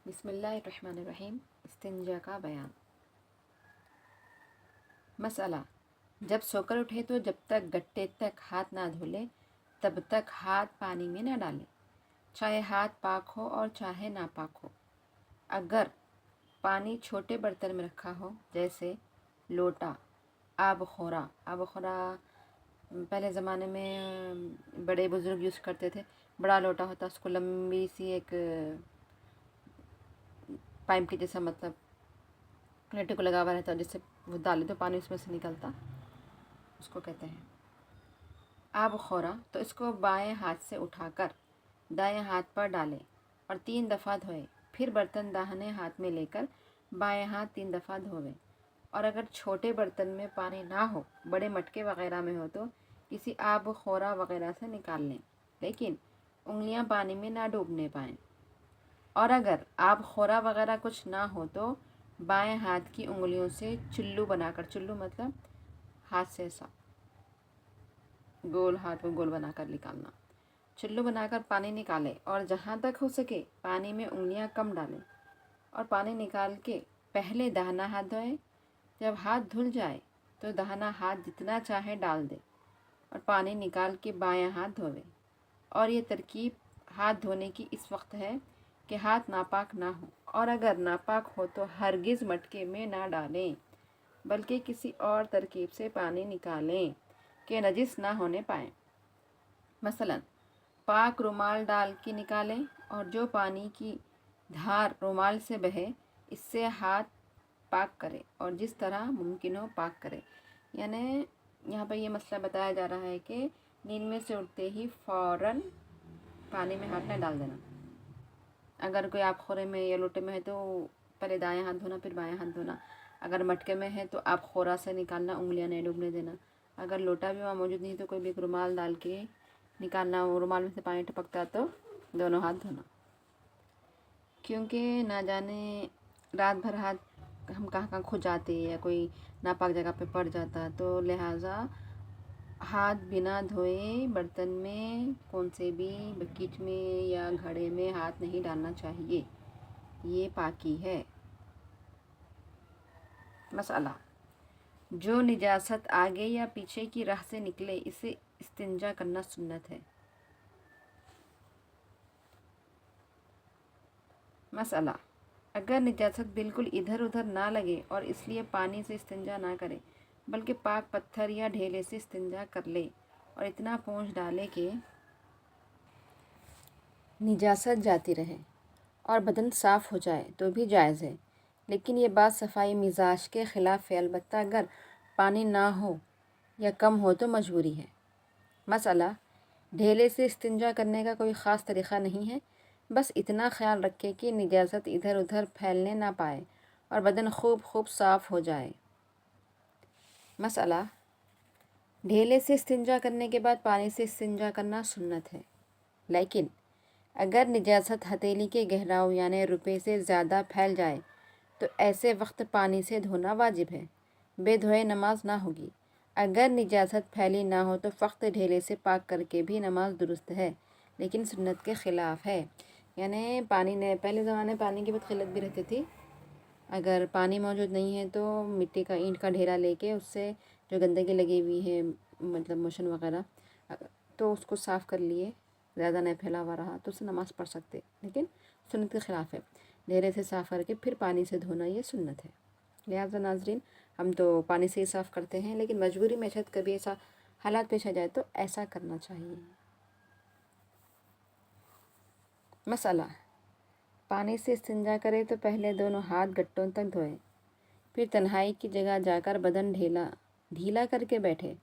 بسم اللہ الرحمن الرحیم۔ استنجا کا بیان۔ مسئلہ: جب سو کر اٹھے تو جب تک گٹے تک ہاتھ نہ دھولے تب تک ہاتھ پانی میں نہ ڈالے، چاہے ہاتھ پاک ہو اور چاہے ناپاک ہو۔ اگر پانی چھوٹے برتن میں رکھا ہو جیسے لوٹا، آب خورا پہلے زمانے میں بڑے بزرگ یوز کرتے تھے، بڑا لوٹا ہوتا، اس کو لمبی سی ایک پائپ کی جیسا پلیٹوں کو لگا ہوا رہتا، جس سے وہ ڈالے تو پانی اس میں سے نکلتا، اس کو کہتے ہیں آب خورا۔ تو اس کو بائیں ہاتھ سے اٹھا کر دائیں ہاتھ پر ڈالے اور 3 دفعہ دھوئے، پھر برتن داہنے ہاتھ میں لے کر بائیں ہاتھ 3 دفعہ دھوئے۔ اور اگر چھوٹے برتن میں پانی نہ ہو، بڑے مٹکے وغیرہ میں ہو تو کسی آب خورا وغیرہ سے نکال لیں، لیکن انگلیاں پانی میں نہ ڈوبنے پائیں۔ اور اگر آب خورا وغیرہ کچھ نہ ہو تو بائیں ہاتھ کی انگلیوں سے چلو بنا کر، چلو مطلب ہاتھ سے ایسا گول، ہاتھ کو گول بنا کر نکالنا، چلو بنا کر پانی نکالے اور جہاں تک ہو سکے پانی میں انگلیاں کم ڈالیں اور پانی نکال کے پہلے داہنا ہاتھ دھوئیں۔ جب ہاتھ دھل جائے تو داہنا ہاتھ جتنا چاہے ڈال دے اور پانی نکال کے بایاں ہاتھ دھوئے۔ اور یہ ترکیب ہاتھ دھونے کی اس وقت ہے کہ ہاتھ ناپاک نہ ہو، اور اگر ناپاک ہو تو ہرگز مٹکے میں نہ ڈالیں بلکہ کسی اور ترکیب سے پانی نکالیں کہ نجس نہ ہونے پائیں۔ مثلا پاک رومال ڈال کے نکالیں اور جو پانی کی دھار رومال سے بہے اس سے ہاتھ پاک کرے اور جس طرح ممکن ہو پاک کرے۔ یعنی یہاں پہ یہ مسئلہ بتایا جا رہا ہے کہ نیند میں سے اٹھتے ہی فوراً پانی میں ہاتھ نہ ڈال دینا۔ اگر کوئی آب خورے میں یا لوٹے میں ہے تو پہلے دائیں ہاتھ دھونا پھر بائیں ہاتھ دھونا۔ اگر مٹکے میں ہے تو آب خورا سے نکالنا، انگلیاں نہیں ڈوبنے دینا۔ اگر لوٹا بھی وہاں موجود نہیں تو کوئی بھی ایک رومال ڈال کے نکالنا، وہ رومال میں سے پانی ٹپکتا تو دونوں ہاتھ دھونا، کیونکہ نہ جانے رات بھر ہاتھ ہم کہاں کھو جاتے یا کوئی ناپاک جگہ پہ پڑ جاتا، تو لہٰذا ہاتھ بنا دھوئے برتن میں، کون سے بھی بکیٹ میں یا گھڑے میں ہاتھ نہیں ڈالنا چاہیے، یہ پاکی ہے۔ مسئلہ: جو نجاست آگے یا پیچھے کی راہ سے نکلے اسے استنجا کرنا سنت ہے۔ مسئلہ: اگر نجاست بالکل ادھر ادھر نہ لگے اور اس لیے پانی سے استنجا نہ کرے بلکہ پاک پتھر یا ڈھیلے سے استنجا کر لے اور اتنا پونچھ ڈالے کہ نجاست جاتی رہے اور بدن صاف ہو جائے تو بھی جائز ہے، لیکن یہ بات صفائی مزاج کے خلاف ہے، البتہ اگر پانی نہ ہو یا کم ہو تو مجبوری ہے۔ مسئلہ: ڈھیلے سے استنجا کرنے کا کوئی خاص طریقہ نہیں ہے، بس اتنا خیال رکھے کہ نجاست ادھر ادھر پھیلنے نہ پائے اور بدن خوب صاف ہو جائے۔ مسئلہ: ڈھیلے سے استنجا کرنے کے بعد پانی سے استنجا کرنا سنت ہے، لیکن اگر نجاست ہتھیلی کے گہراؤ یعنی روپے سے زیادہ پھیل جائے تو ایسے وقت پانی سے دھونا واجب ہے، بے دھوئے نماز نہ ہوگی۔ اگر نجاست پھیلی نہ ہو تو فقط ڈھیلے سے پاک کر کے بھی نماز درست ہے، لیکن سنت کے خلاف ہے۔ یعنی پانی نے پہلے زمانے میں پانی کی بہت قلت بھی رہتی تھی، اگر پانی موجود نہیں ہے تو مٹی کا اینٹ کا ڈھیرا لے کے اس سے جو گندگی لگی ہوئی ہے مطلب موشن وغیرہ تو اس کو صاف کر لیے، زیادہ نہیں پھیلا ہوا رہا تو اس سے نماز پڑھ سکتے، لیکن سنت کے خلاف ہے۔ ڈھیرے سے صاف کر کے پھر پانی سے دھونا یہ سنت ہے۔ لہٰذا ناظرین، ہم تو پانی سے ہی صاف کرتے ہیں، لیکن مجبوری میں شاید کبھی ایسا حالات پیش آ جائے تو ایسا کرنا چاہیے۔ مسئلہ: پانی سے استنجا کرے تو پہلے دونوں ہاتھ گٹوں تک دھوئے، پھر تنہائی کی جگہ جا کر بدن ڈھیلا کر کے بیٹھے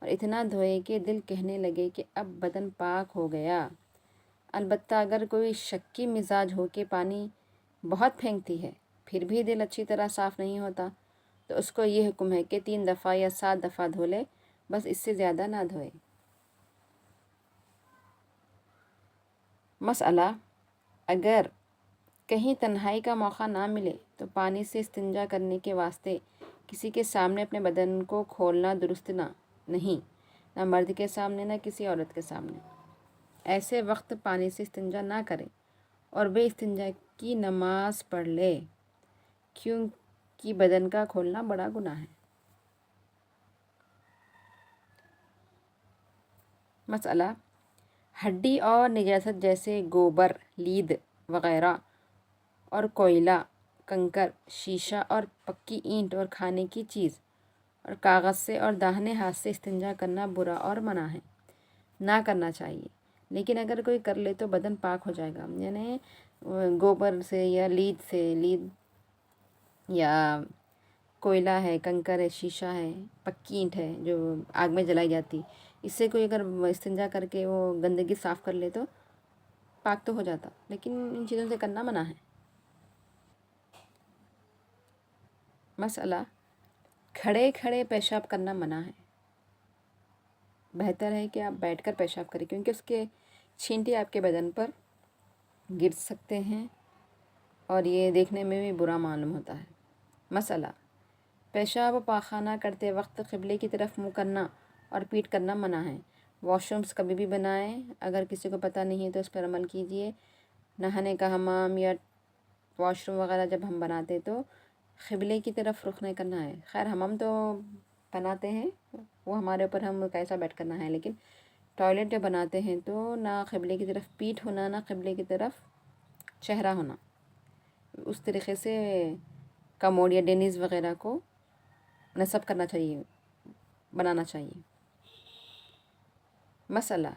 اور اتنا دھوئے کہ دل کہنے لگے کہ اب بدن پاک ہو گیا۔ البتہ اگر کوئی شکی مزاج ہو کہ پانی بہت پھینکتی ہے پھر بھی دل اچھی طرح صاف نہیں ہوتا تو اس کو یہ حکم ہے کہ 3 دفعہ یا 7 دفعہ دھو لے، بس اس سے زیادہ نہ دھوئے۔ مسئلہ: اگر کہیں تنہائی کا موقع نہ ملے تو پانی سے استنجا کرنے کے واسطے کسی کے سامنے اپنے بدن کو کھولنا درست نہیں، نہ مرد کے سامنے نہ کسی عورت کے سامنے۔ ایسے وقت پانی سے استنجا نہ کریں اور بے استنجا کی نماز پڑھ لے، کیونکہ بدن کا کھولنا بڑا گناہ ہے۔ مسئلہ، ہڈی اور نجاست جیسے گوبر، لید وغیرہ اور کوئلہ، کنکر، شیشہ اور پکی اینٹ اور کھانے کی چیز اور کاغذ سے اور داہنے ہاتھ سے استنجا کرنا برا اور منع ہے، نہ کرنا چاہیے۔ لیکن اگر کوئی کر لے تو بدن پاک ہو جائے گا، یعنی گوبر سے یا لید یا کوئلہ ہے، کنکر ہے، شیشہ ہے، پکی اینٹ ہے جو آگ میں جلائی جاتی، اس سے کوئی اگر استنجا کر کے وہ گندگی صاف کر لے تو پاک تو ہو جاتا، لیکن ان چیزوں سے کرنا منع ہے۔ مسئلہ، کھڑے کھڑے پیشاب کرنا منع ہے۔ بہتر ہے کہ آپ بیٹھ کر پیشاب کریں، کیونکہ اس کے چھینٹے آپ کے بدن پر گر سکتے ہیں اور یہ دیکھنے میں بھی برا معلوم ہوتا ہے۔ مسئلہ، پیشاب و پاخانہ کرتے وقت قبلے کی طرف منہ کرنا اور پیٹھ کرنا منع ہے۔ واش رومس کبھی بھی بنائیں، اگر کسی کو پتہ نہیں ہے تو اس پر عمل کیجیے۔ نہانے کا حمام یا واش روم وغیرہ جب ہم بناتے تو قبلے کی طرف رخ نہیں کرنا ہے۔ خیر حمام تو بناتے ہیں، وہ ہمارے اوپر ہم کیسا بیٹھ کرنا ہے، لیکن ٹوائلٹ جب بناتے ہیں تو نہ قبلے کی طرف پیٹھ ہونا، نہ قبلے کی طرف چہرہ ہونا۔ اس طریقے سے کموڈ یا ڈینیز وغیرہ کو نصب کرنا چاہیے، بنانا چاہیے۔ مسئلہ،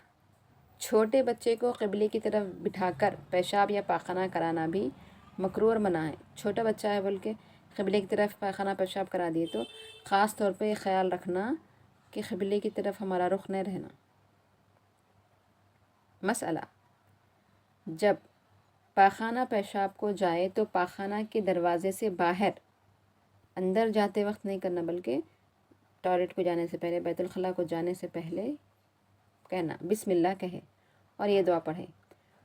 چھوٹے بچے کو قبلے کی طرف بٹھا کر پیشاب یا پاخانہ کرانا بھی مکروہ اور منع ہے۔ چھوٹا بچہ ہے بلکہ قبلے کی طرف پاخانہ پیشاب کرا دیے تو خاص طور پہ خیال رکھنا کہ قبلے کی طرف ہمارا رخ نہیں رہنا۔ مسئلہ، جب پاخانہ پیشاب کو جائے تو پاخانہ کے دروازے سے باہر اندر جاتے وقت نہیں کرنا، بلکہ ٹوائلٹ کو جانے سے پہلے، بیت الخلاء کو جانے سے پہلے کہنا، بسم اللہ کہے اور یہ دعا پڑھے،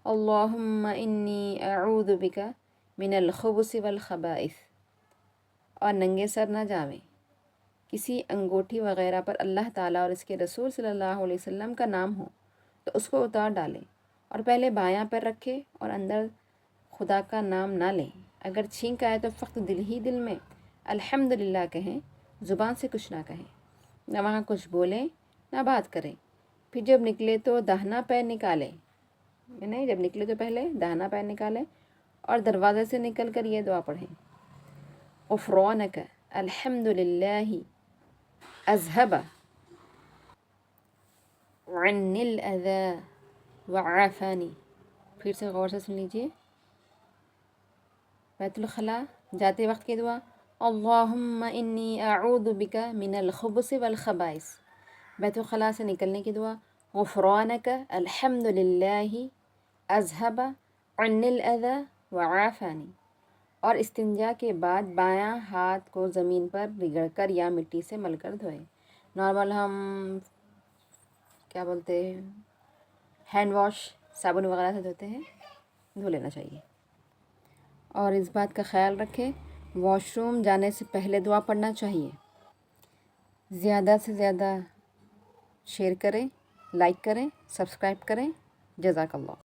اللہم انی اعوذ بک من الخبث والخبائث، اور ننگے سر نہ جاویں۔ کسی انگوٹھی وغیرہ پر اللہ تعالیٰ اور اس کے رسول صلی اللہ علیہ وسلم کا نام ہو تو اس کو اتار ڈالیں اور پہلے بایاں پر رکھے اور اندر خدا کا نام نہ لیں۔ اگر چھینک آئے تو فقط دل میں الحمدللہ کہیں، زبان سے کچھ نہ کہیں، نہ وہاں کچھ بولیں نہ بات کریں۔ پھر جب نکلے تو داہنا پیر نکالیں، یعنی جب نکلے تو پہلے داہنا پیر نکالیں اور دروازے سے نکل کر یہ دعا پڑھیں، غفرانک الحمدللہ اذہب عنی الاذی وعافانی۔ پھر سے غور سے سن لیجیے، بیت الخلاء جاتے وقت کی دعا، اللہم انی اعوذ بک من الخبث والخبائث۔ بیت الخلاء سے نکلنے کی دعا، غفرانک الحمدللہ اذہب عنی الاذی وعافانی۔ اور استنجا کے بعد بایاں ہاتھ کو زمین پر رگڑ کر یا مٹی سے مل کر دھوئیں۔ نارمل ہم کیا بولتے ہیں، ہینڈ واش صابن وغیرہ سے دھوتے ہیں، دھو لینا چاہیے۔ اور اس بات کا خیال رکھیں، واش روم جانے سے پہلے دعا پڑھنا چاہیے۔ زیادہ سے زیادہ شیئر کریں، لائک کریں، سبسکرائب کریں۔ جزاک اللہ۔